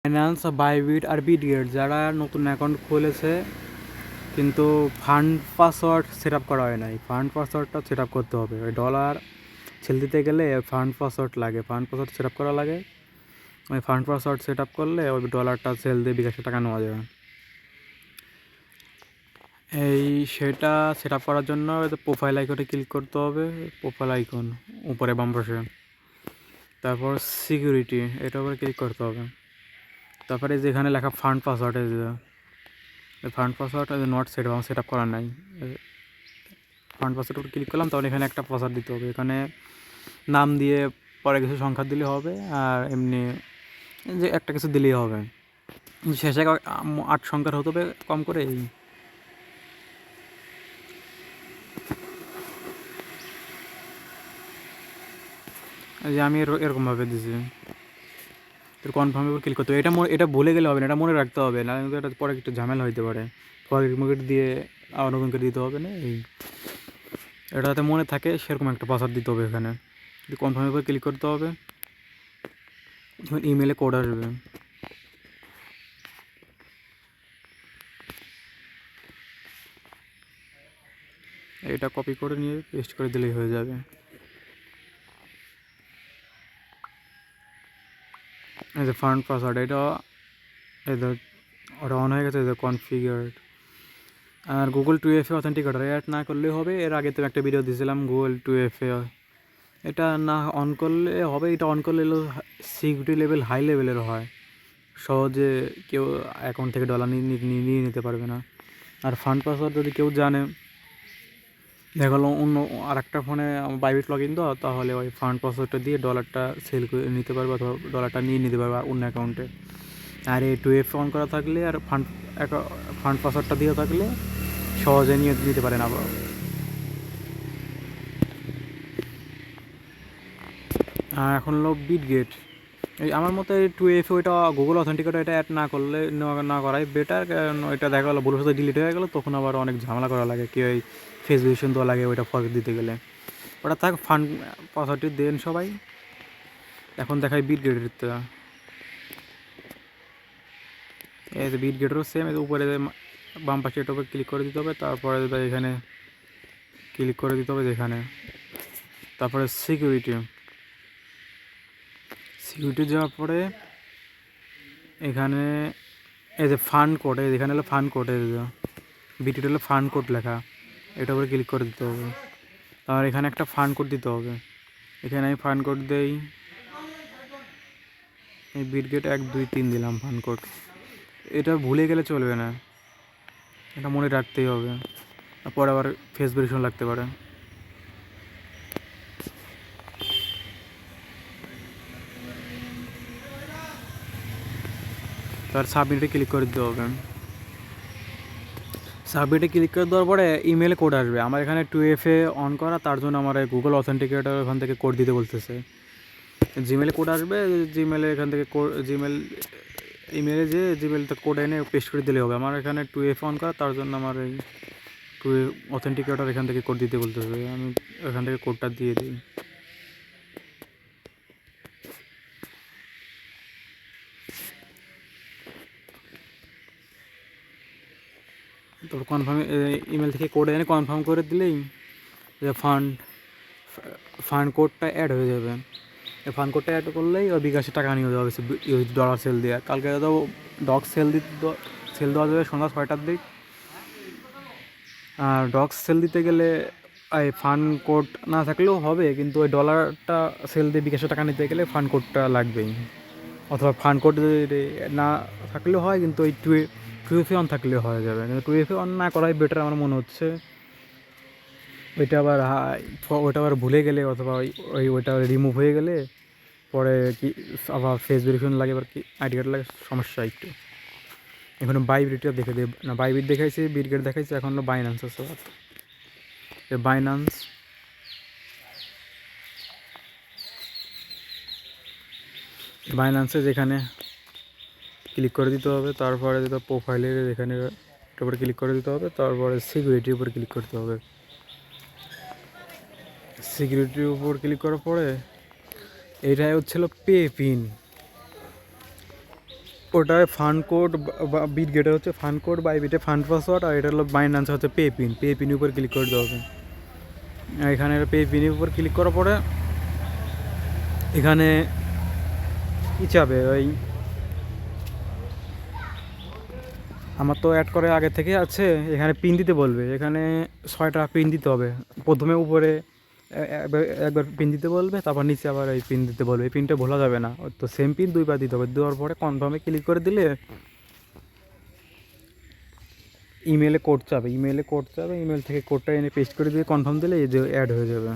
Binance, Bybit আর Bitget যারা নতুন account খুলেছে কিন্তু ফান্ড পাসওয়ার্ড সেট আপ করা হয় নাই, ফান্ড পাসওয়ার্ডটা সেট আপ করতে হবে। ওই ডলার ছেল দিতে গেলে ফান্ড পাসওয়ার্ড লাগে, ফান্ড পাসওয়ার্ড সেট আপ করা লাগে। ওই ফান্ড পাসওয়ার্ড সেট আপ করলে ওই ডলারটা সেল দিয়ে বিকাশে টাকা নেওয়া যাবে। সেটা সেট আপ করার জন্য প্রোফাইল আইকনে ক্লিক করতে হবে, প্রোফাইল আইকন উপরে বাম পাশে, তারপর সিকিউরিটি এটার উপরে ক্লিক করতে হবে। তারপরে যেখানে লেখা fund password, fund password not set up করা নাই, ফান্ড পাসওয়ার্ড উপর ক্লিক করলাম, তখন এখানে একটা পাসওয়ার্ড দিতে হবে। এখানে নাম দিয়ে পরে কিছু সংখ্যা দিলে হবে, আর এমনি যে একটা কিছু দিলেই হবে। শেষে 8 সংখ্যার হতে হবে কম করে। যে আমি এরকমভাবে দিয়েছি, তোর কনফার্মের উপর ক্লিক করতে হবে। এটা ভুলে গেলে হবে না, এটা মনে রাখতে হবে, না কিন্তু এটা পরে একটু ঝামেলা হইতে পারে, ফরগেট মগেট দিয়ে আবার নতুন করে দিতে হবে না। এটা যাতে মনে থাকে সেরকম একটা পাসওয়ার্ড দিতে হবে। এখানে কনফার্মের উপর ক্লিক করতে হবে, ইমেলে কোড আসবে, এটা কপি করে নিয়ে পেস্ট করে দিলেই হয়ে যাবে। এই যে ফান্ড পাসওয়ার্ড এটা ওটা অন হয়ে গেছে, কনফিগার্ড। আর গুগল 2FA অথেন্টিকেটর অ্যাড না করলেই হবে। এর আগে তো একটা ভিডিও দিয়েছিলাম গুগল 2FA, এটা না অন করলে হবে। এটা অন করলে সিকিউরিটি লেভেল হাই লেভেলের হয়, সহজে কেউ অ্যাকাউন্ট থেকে ডলার নিয়ে নিতে পারবে না। আর ফান্ড পাসওয়ার্ড যদি কেউ জানে, দেখা গেলো অন্য আর একটা ফোনে বাইবিট লগ ইন দাও, তাহলে ওই ফান্ড পাসওয়ার্ডটা দিয়ে ডলারটা সেল করে নিতে পারবে অথবা ডলারটা নিয়ে নিতে পারবে অন্য অ্যাকাউন্টে। আর এই 2FA অন করা থাকলে আর ফান্ড পাসওয়ার্ডটা দিয়ে থাকলে সহজে নিয়ে নিতে পারেন। আবার এখন হলো বিটগেট। আমার মতে 2FA ওইটা গুগল অথেন্টিকেটর এটা অ্যাড না করলে না করাই বেটার, কারণ ওইটা দেখা গেলো ভুলের সাথে ডিলিট হয়ে গেলো, তখন আবার অনেক ঝামেলা করা লাগে, কি ওই ফেস ভেরিফিকেশন দেওয়া লাগে ওইটা ফরগেট দিতে গেলে। ওটা থাক, ফান্ড পাসওয়ার্ডটি দেন সবাই। এখন দেখাই বিটগেটের, এই যে বিটগেটেরও সেম, উপরে বাম পাশে এটার উপরে ক্লিক করে দিতে হবে, তারপরে এখানে ক্লিক করে দিতে হবে যেখানে, তারপরে সিকিউরিটি যাওয়ার পরে এখানে এই যে ফান্ড কোড, এখানে হলো ফান্ড কোড, বিটিটা হলো ফান্ড কোড লেখা, এটার উপরে ক্লিক করে দিতে হবে। আর এখানে একটা ফান্ড কোড দিতে হবে, এখানে আমি ফান্ড কোড দেই, এই বিটগেট 1 2 3 দিলাম ফান্ড কোড। এটা ভুলে গেলে চলবে না, এটা মনে রাখতেই হবে, তারপর আবার ফেস ভেরিফিকেশন লাগতে পারে। তার সাবমিটে ক্লিক করে দিতে হবে। সাবমিটে ক্লিক করে দেওয়ার পরে ইমেলে কোড আসবে। আমার এখানে 2FA অন করা, তার জন্য আমার গুগল অথেন্টিকেটর ওখান থেকে কোড দিতে বলতেছে। জিমেলে কোড আসবে, জিমেলে এখান থেকে ইমেলে যে জিমেলটা কোড এনে পেস্ট করে দিলে হবে। আমার এখানে 2FA অন করা, তার জন্য আমার এই 2 অথেন্টিকেটর এখান থেকে কোড দিতে বলতেছে, আমি এখান থেকে কোডটা দিয়ে দিই। তারপর কনফার্ম ইমেল থেকে কোড এনে কনফার্ম করে দিলেই যে ফান্ড কোডটা অ্যাড হয়ে যাবে। এই ফান্ড কোডটা অ্যাড করলেই ওই বিকাশে টাকা নিয়ে যাবে ডলার সেল দিয়ে। কালকে তো ডগ সেল দেওয়া যাবে সন্ধ্যা 6টার দিক। আর ডগ সেল দিতে গেলে এই ফান্ড কোড না থাকলেও হবে, কিন্তু ওই ডলারটা সেল দিয়ে বিকাশে টাকা নিতে গেলে ফান্ড কোডটা লাগবেই। অথবা ফান্ড কোড না থাকলেও হয়, কিন্তু ওই 2FA অন থাকলেও হয়ে যাবে। কিন্তু 2FA অন না করাই বেটার আমার মনে হচ্ছে। ওইটা আবার ভুলে গেলে অথবা ওইটা রিমুভ হয়ে গেলে পরে কি আবার ফেস ভেরিফিকেশন লাগে, এবার কি আইডি কার্ড লাগে, সমস্যা একটু। এখন বাইবিটটা দেখে দেব না, বাইবিট দেখাইছে, বিটগেট দেখাইছে, এখন হলো বাইন্যান্স আছে। বাইন্যান্সে যেখানে ক্লিক করে দিতে হবে, তারপরে যেটা প্রোফাইলের এখানে এটার উপরে ক্লিক করে দিতে হবে, তারপরে সিকিউরিটির উপর ক্লিক করতে হবে। সিকিউরিটির উপর ক্লিক করার পরে এইটাই হচ্ছিল পে পিন। ওটায় ফান্ড কোড বা বিট গেটে হচ্ছে ফান্ড কোড, বাইবিটে ফান্ড পাসওয়ার্ড, আর এটা হলো বাইন্যান্স হচ্ছে পে পিন। পে পিনের উপর ক্লিক করে দেওয়া হবে। এখানে পে পিনের উপর ক্লিক করার পরে এখানে কী চাবে, ওই আমার তো অ্যাড করে আগে থেকে আছে। এখানে পিন দিতে বলবে, এখানে 6টা পিন দিতে হবে। প্রথমে উপরে একবার পিন দিতে বলবে, তারপর নিচে আবার এই পিন দিতে বলবে। এই পিনটা ভোলা যাবে না, তো সেম পিন 2বার দিতে হবে। দেওয়ার পরে কনফার্মে ক্লিক করে দিলে ইমেলে কোড চাবে, ইমেল থেকে কোডটা এনে পেস্ট করে দিয়ে কনফার্ম দিলে এই যে অ্যাড হয়ে যাবে।